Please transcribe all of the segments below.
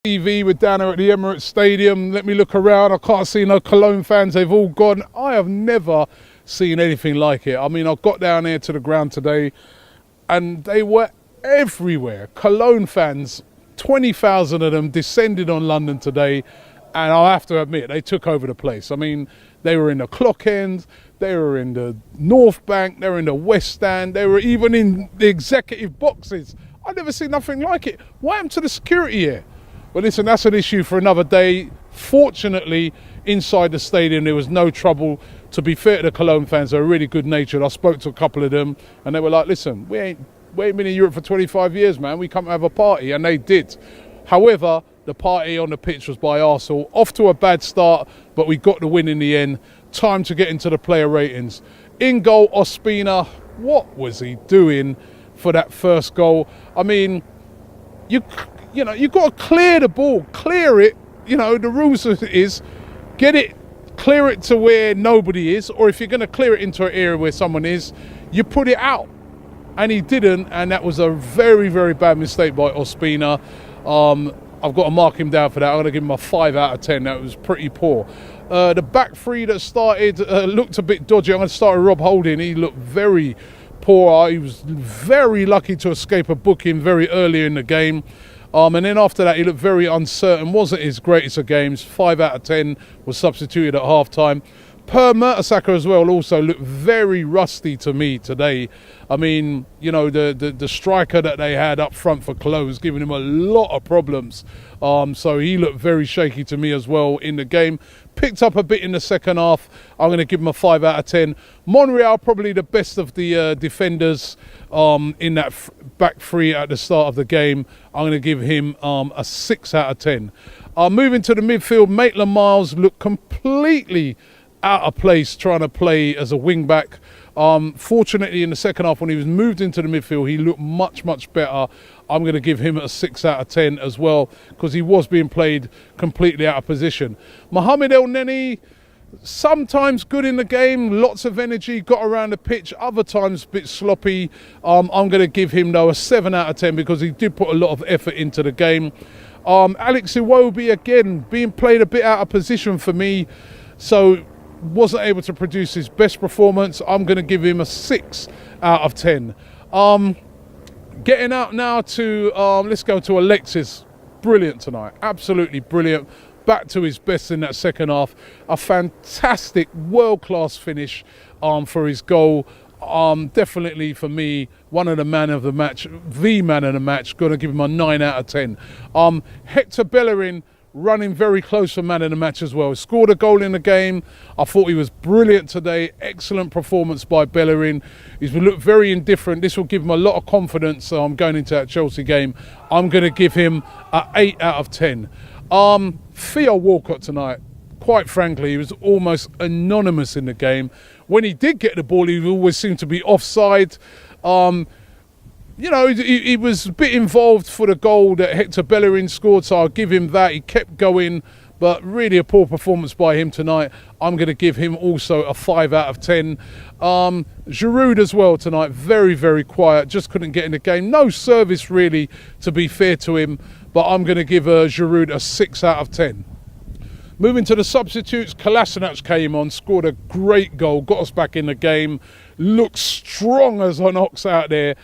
TV, we're down here at the Emirates Stadium. Let me look around. I can't see no Cologne fans. They've all gone. I have never seen anything like it. I mean, I got down here to the ground today and they were everywhere. Cologne fans, 20,000 of them descended on London today. And I have to admit, they took over the place. I mean, they were in the clock end, they were in the North Bank, they were in the West Stand, they were even in the executive boxes. I've never seen nothing like it. What happened to the security here? But listen, that's an issue for another day. Fortunately, inside the stadium, there was no trouble. To be fair to the Cologne fans, they're really good natured. I spoke to a couple of them and they were like, listen, we ain't been in Europe for 25 years, man. We come to have a party, and they did. However, the party on the pitch was by Arsenal. Off to a bad start, but we got the win in the end. Time to get into the player ratings. In goal, Ospina. What was he doing for that first goal? I mean, you know, you've got to clear the ball, clear it. You know, the rules is get it, clear it to where nobody is, or if you're going to clear it into an area where someone is, you put it out. And he didn't, and that was a very, very bad mistake by Ospina. I've got to mark him down for that. I'm going to give him a 5 out of 10. That was pretty poor. The back three that started looked a bit dodgy. I'm going to start with Rob Holding. He looked very poor. He was very lucky to escape a booking very early in the game. And then after that, he looked very uncertain. Wasn't his greatest of games. 5 out of 10 was substituted at half-time. Per Mertesacker as well also looked very rusty to me today. I mean, you know, the striker that they had up front for Cologne was giving him a lot of problems. So he looked very shaky to me as well in the game. Picked up a bit in the second half. I'm going to give him a 5 out of 10. Monreal, probably the best of the defenders in that back three at the start of the game. I'm going to give him a 6 out of 10. Moving to the midfield, Maitland-Niles looked completely out of place trying to play as a wing back. Fortunately, in the second half, when he was moved into the midfield, he looked much, much better. I'm going to give him a 6 out of 10 as well, because he was being played completely out of position. Mohamed El Neni, sometimes good in the game, lots of energy, got around the pitch, other times a bit sloppy. I'm going to give him, though, a 7 out of 10 because he did put a lot of effort into the game. Alex Iwobi, again, being played a bit out of position for me, so wasn't able to produce his best performance. I'm going to give him a 6 out of 10. Getting out now to, let's go to Alexis. Brilliant tonight, absolutely brilliant. Back to his best in that second half. A fantastic, world-class finish for his goal. Definitely for me, one of the man of the match, the man of the match. Going to give him a 9 out of 10. Hector Bellerin, running very close for man of the match as well. Scored a goal in the game. I thought he was brilliant today. Excellent performance by Bellerin. He's looked very indifferent. This will give him a lot of confidence going into that Chelsea game. I'm going to give him an 8 out of 10. Theo Walcott tonight, quite frankly, he was almost anonymous in the game. When he did get the ball, he always seemed to be offside. You know, he was a bit involved for the goal that Hector Bellerin scored, so I'll give him that. He kept going, but really a poor performance by him tonight. I'm going to give him also a 5 out of 10. Giroud as well tonight, very, very quiet, just couldn't get in the game. No service really, to be fair to him, but I'm going to give Giroud a 6 out of 10. Moving to the substitutes, Kolasinac came on, scored a great goal, got us back in the game, looked strong as an ox out there.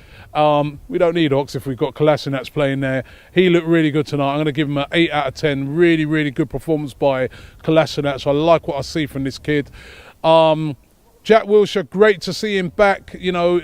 We don't need Ox if we've got Kolasinac playing there. He looked really good tonight. I'm going to give him an 8 out of 10. Really, really good performance by Kolasinac. I like what I see from this kid. Jack Wilshere, great to see him back. You know,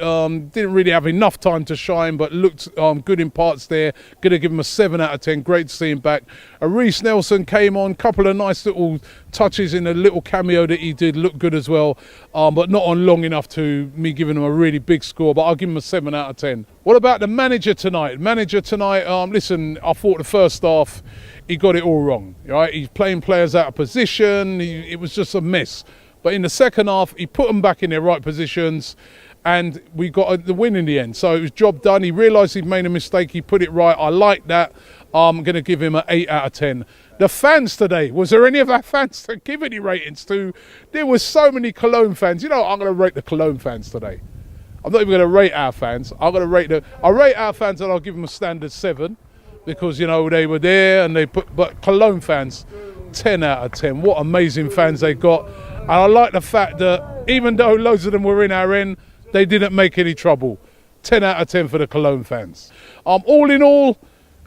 didn't really have enough time to shine, but looked good in parts there. Going to give him a 7 out of 10. Great to see him back. Reece Nelson came on. Couple of nice little touches in a little cameo that he did. Looked good as well, but not on long enough to me giving him a really big score. But I'll give him a 7 out of 10. What about the manager tonight? Listen, I thought the first half, he got it all wrong. Right? He's playing players out of position. It was just a mess. But in the second half, he put them back in their right positions and we got the win in the end. So it was job done. He realised he'd made a mistake. He put it right. I like that. I'm going to give him an 8 out of 10. The fans today, was there any of our fans to give any ratings to? There were so many Cologne fans. You know, I'm going to rate the Cologne fans today. I'm not even going to rate our fans. I'll rate our fans and I'll give them a standard 7. because, you know, they were there and but Cologne fans, 10 out of 10. What amazing fans they got. And I like the fact that even though loads of them were in our end, they didn't make any trouble. 10 out of 10 for the Cologne fans. All in all,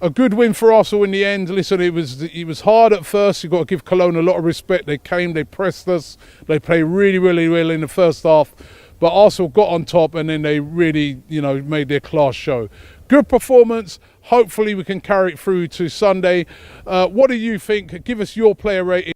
a good win for Arsenal in the end. Listen, it was hard at first. You've got to give Cologne a lot of respect. They came, they pressed us. They played really, really well in the first half. But Arsenal got on top and then they really, you know, made their class show. Good performance. Hopefully we can carry it through to Sunday. What do you think? Give us your player rating.